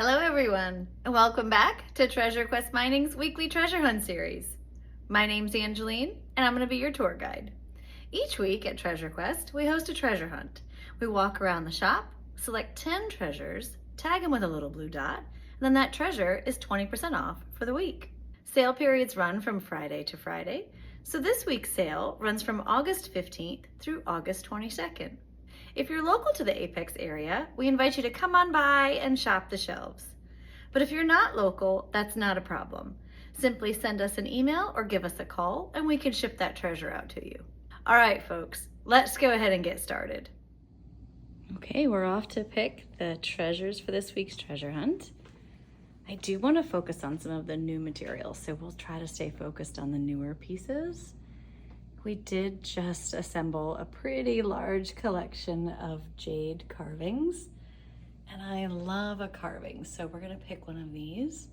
Hello everyone, and welcome back to Treasure Quest Mining's weekly treasure hunt series. My name's Angeline, and I'm going to be your tour guide. Each week at Treasure Quest, we host a treasure hunt. We walk around the shop, select 10 treasures, tag them with a little blue dot, and then that treasure is 20% off for the week. Sale periods run from Friday to Friday, so this week's sale runs from August 15th through August 22nd. If you're local to the Apex area, we invite you to come on by and shop the shelves. But if you're not local, that's not a problem. Simply send us an email or give us a call and we can ship that treasure out to you. All right, folks, let's go ahead and get started. Okay, we're off to pick the treasures for this week's treasure hunt. I do want to focus on some of the new materials, so we'll try to stay focused on the newer pieces. We did just assemble a pretty large collection of jade carvings, and I love a carving, so we're gonna pick one of these.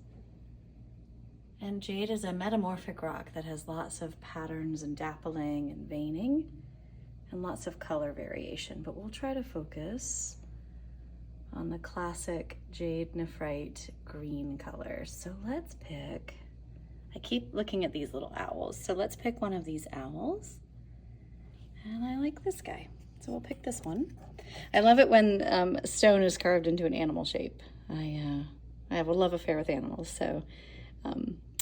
And jade is a metamorphic rock that has lots of patterns and dappling and veining and lots of color variation, but we'll try to focus on the classic jade nephrite green color. So let's pick, I keep looking at these little owls. So let's pick one of these owls. And I like this guy. So we'll pick this one. I love it when stone is carved into an animal shape. I have a love affair with animals. So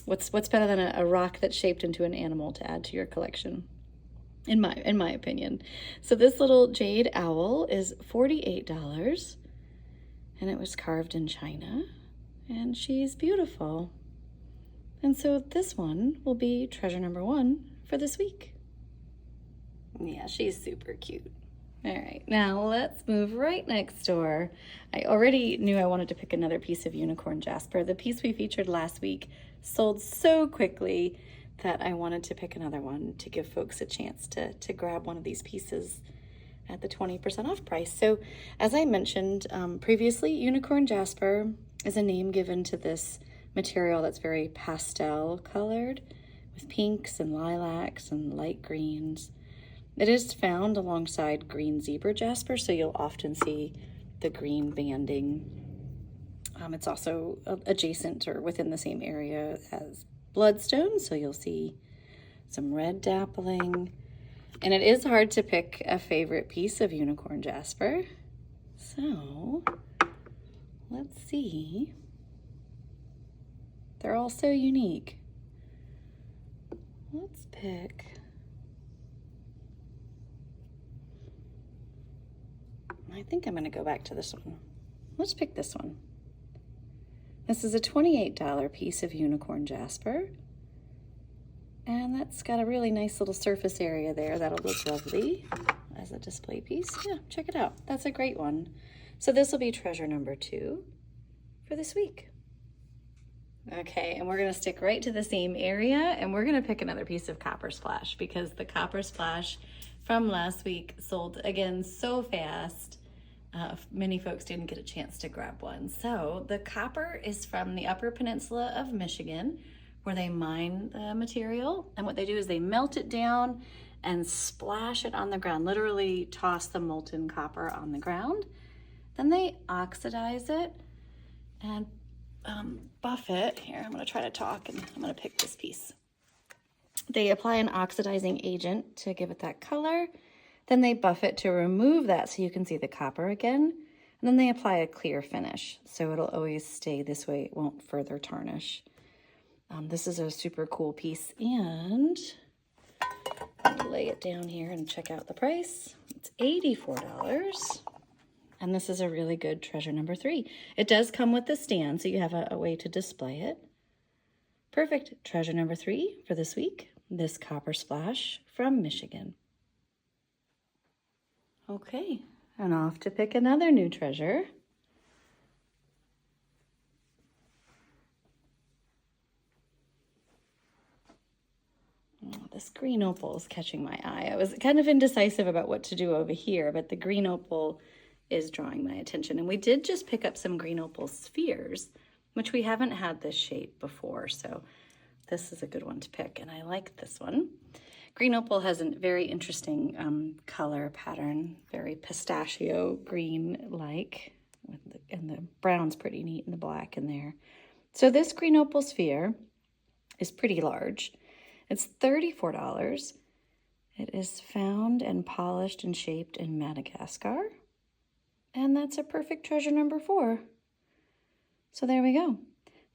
what's better than a rock that's shaped into an animal to add to your collection, in my opinion. So this little jade owl is $48. And it was carved in China. And she's beautiful. And so this one will be treasure number 1 for this week. Yeah, she's super cute. All right, now let's move right next door. I already knew I wanted to pick another piece of unicorn jasper. The piece we featured last week sold so quickly that I wanted to pick another one to give folks a chance to grab one of these pieces at the 20% off price. So as I mentioned previously, unicorn jasper is a name given to this material that's very pastel colored with pinks and lilacs and light greens. It is found alongside green zebra jasper, so you'll often see the green banding. It's also adjacent or within the same area as bloodstone, so you'll see some red dappling. And it is hard to pick a favorite piece of unicorn jasper. So let's see. They're all so unique. Let's pick. I think I'm going to go back to this one. Let's pick this one. This is a $28 piece of unicorn jasper. And that's got a really nice little surface area there. That'll look lovely as a display piece. Yeah, check it out. That's a great one. So this will be treasure number 2 for this week. Okay, and we're gonna stick right to the same area and we're gonna pick another piece of copper splash because the copper splash from last week sold again so fast. Many folks didn't get a chance to grab one. So the copper is from the Upper Peninsula of Michigan where they mine the material. And what they do is they melt it down and splash it on the ground, literally toss the molten copper on the ground. Then they oxidize it and buff it. Here, I'm gonna try to talk and I'm gonna pick this piece. They apply an oxidizing agent to give it that color. Then they buff it to remove that so you can see the copper again. And then they apply a clear finish. So it'll always stay this way, it won't further tarnish. This is a super cool piece and I'll lay it down here and check out the price. It's $84. And this is a really good treasure number 3. It does come with the stand, so you have a way to display it. Perfect treasure number 3 for this week, this copper splash from Michigan. Okay, and off to pick another new treasure. Oh, this green opal is catching my eye. I was kind of indecisive about what to do over here, but the green opal is drawing my attention. And we did just pick up some green opal spheres, which we haven't had this shape before. So this is a good one to pick. And I like this one. Green opal has a very interesting color pattern, very pistachio green-like. And the brown's pretty neat and the black in there. So this green opal sphere is pretty large. It's $34. It is found and polished and shaped in Madagascar. And that's a perfect treasure number 4. So there we go.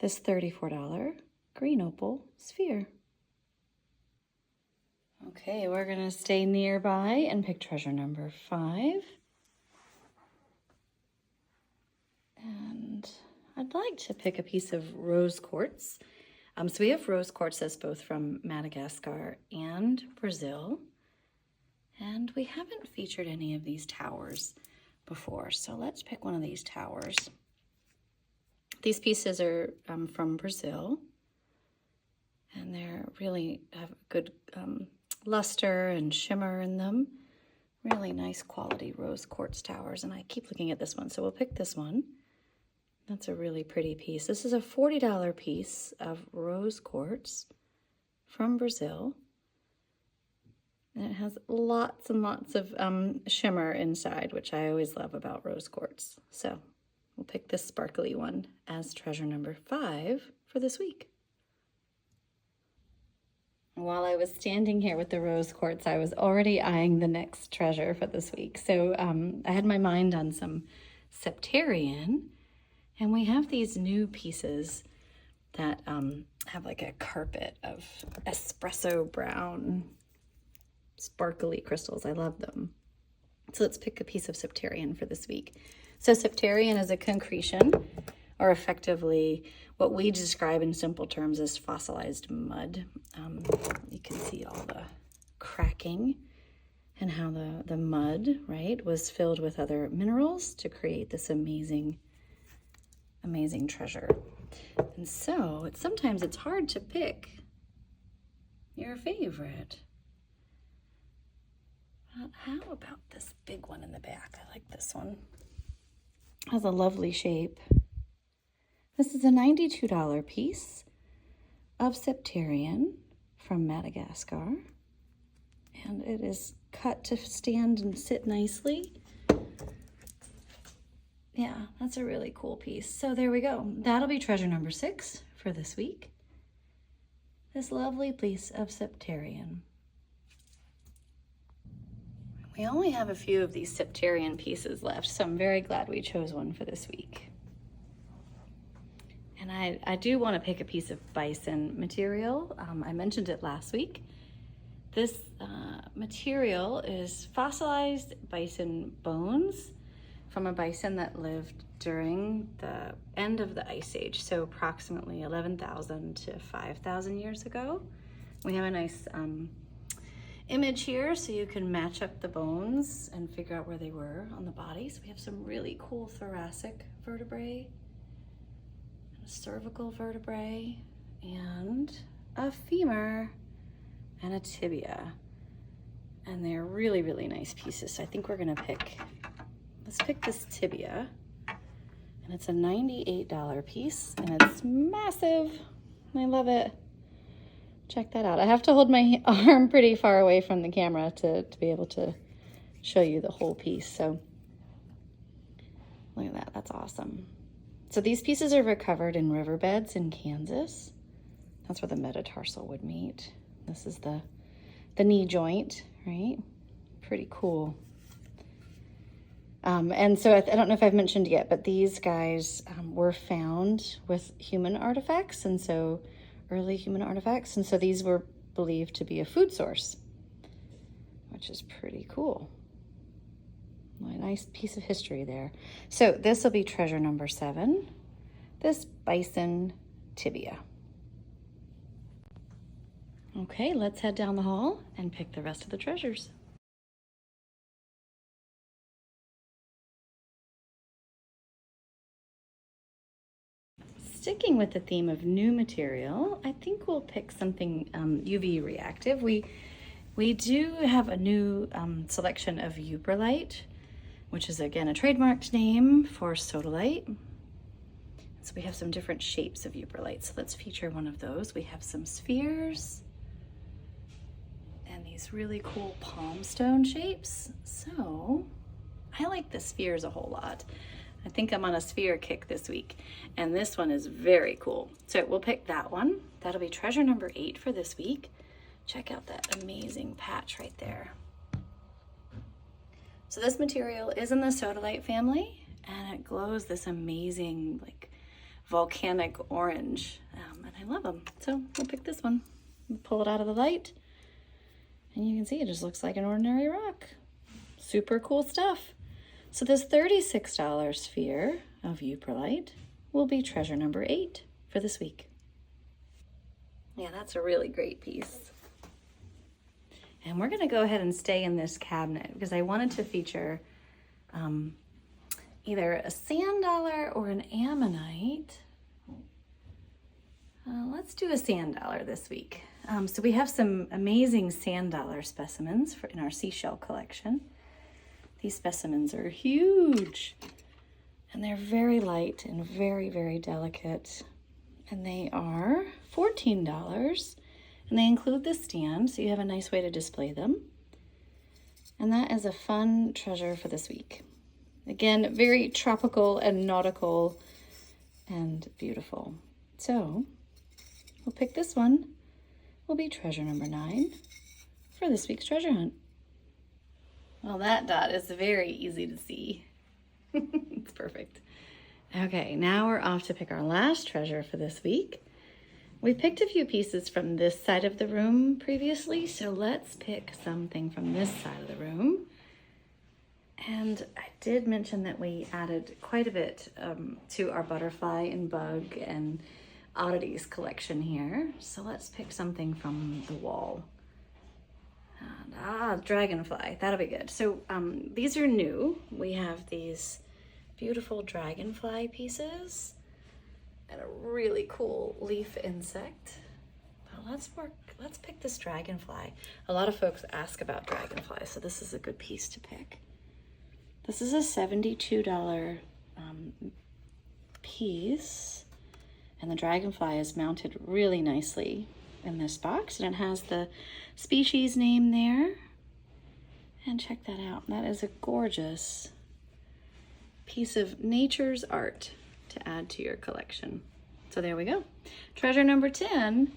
This $34 green opal sphere. Okay, we're going to stay nearby and pick treasure number 5. And I'd like to pick a piece of rose quartz. So we have rose quartz that's both from Madagascar and Brazil. And we haven't featured any of these towers before, so let's pick one of these towers. These pieces are from Brazil, and they're really have good luster and shimmer in them. Really nice quality rose quartz towers, and I keep looking at this one, so we'll pick this one. That's a really pretty piece. This is a $40 piece of rose quartz from Brazil. And it has lots and lots of shimmer inside, which I always love about rose quartz. So we'll pick this sparkly one as treasure number 5 for this week. While I was standing here with the rose quartz, I was already eyeing the next treasure for this week. So I had my mind on some septarian, and we have these new pieces that have like a carpet of espresso brown sparkly crystals. I love them. So let's pick a piece of septarian for this week. So septarian is a concretion, or effectively what we describe in simple terms as fossilized mud. You can see all the cracking and how the mud, right, was filled with other minerals to create this amazing treasure. And so sometimes it's hard to pick your favorite. How about this big one in the back? I like this one. It has a lovely shape. This is a $92 piece of septarian from Madagascar. And it is cut to stand and sit nicely. Yeah, that's a really cool piece. So there we go. That'll be treasure number 6 for this week. This lovely piece of septarian. We only have a few of these septarian pieces left, so I'm very glad we chose one for this week. And I do want to pick a piece of bison material. I mentioned it last week. This material is fossilized bison bones from a bison that lived during the end of the Ice Age, so approximately 11,000 to 5,000 years ago. We have a nice image here so you can match up the bones and figure out where they were on the body. So we have some really cool thoracic vertebrae, a cervical vertebrae, and a femur and a tibia. And they're really, really nice pieces. So I think we're gonna let's pick this tibia. And it's a $98 piece, and it's massive. I love it. Check that out. I have to hold my arm pretty far away from the camera to be able to show you the whole piece. So look at that, that's awesome. So these pieces are recovered in riverbeds in Kansas. That's where the metatarsal would meet. This is the knee joint, right? Pretty cool. And so I don't know if I've mentioned yet, but these guys were found with human artifacts, and so early human artifacts, and so these were believed to be a food source, which is pretty cool. A nice piece of history there. So this will be treasure number 7, this bison tibia. Okay, let's head down the hall and pick the rest of the treasures. Sticking with the theme of new material, I think we'll pick something UV reactive. We do have a new selection of Uperlite, which is again a trademarked name for sodalite. So we have some different shapes of Uperlite. So let's feature one of those. We have some spheres and these really cool palm stone shapes. So I like the spheres a whole lot. I think I'm on a sphere kick this week, and this one is very cool. So we'll pick that one. That'll be treasure number 8 for this week. Check out that amazing patch right there. So this material is in the sodalite family, and it glows this amazing like volcanic orange, and I love them. So we'll pick this one. We'll pull it out of the light, and you can see it just looks like an ordinary rock. Super cool stuff. So this $36 sphere of Upchurch will be treasure number 8 for this week. Yeah, that's a really great piece. And we're gonna go ahead and stay in this cabinet because I wanted to feature either a sand dollar or an ammonite. Let's do a sand dollar this week. So we have some amazing sand dollar specimens in our seashell collection. These specimens are huge, and they're very light and very, very delicate. And they are $14, and they include the stand, so you have a nice way to display them. And that is a fun treasure for this week. Again, very tropical and nautical and beautiful. So we'll pick this one. Will be treasure number 9 for this week's treasure hunt. Well, that dot is very easy to see. It's perfect. Okay, now we're off to pick our last treasure for this week. We picked a few pieces from this side of the room previously, so let's pick something from this side of the room. And I did mention that we added quite a bit to our butterfly and bug and oddities collection here. So let's pick something from the wall. Dragonfly, that'll be good. So these are new. We have these beautiful dragonfly pieces and a really cool leaf insect. But let's pick this dragonfly. A lot of folks ask about dragonflies, so this is a good piece to pick. This is a $72 piece, and the dragonfly is mounted really nicely in this box, and it has the species name there. And check that out. That is a gorgeous piece of nature's art to add to your collection. So there we go. Treasure number 10,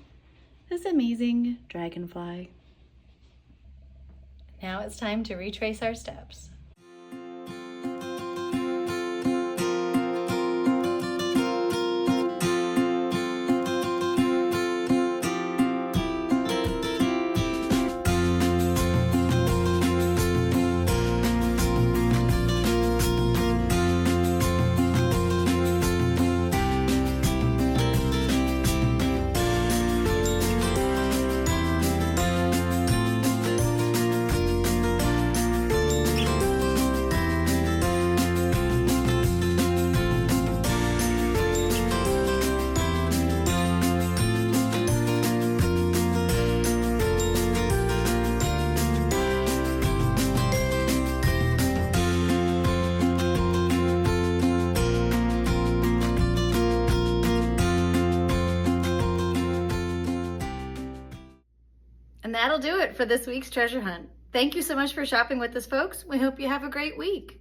this amazing dragonfly. Now it's time to retrace our steps. And that'll do it for this week's treasure hunt. Thank you so much for shopping with us, folks. We hope you have a great week.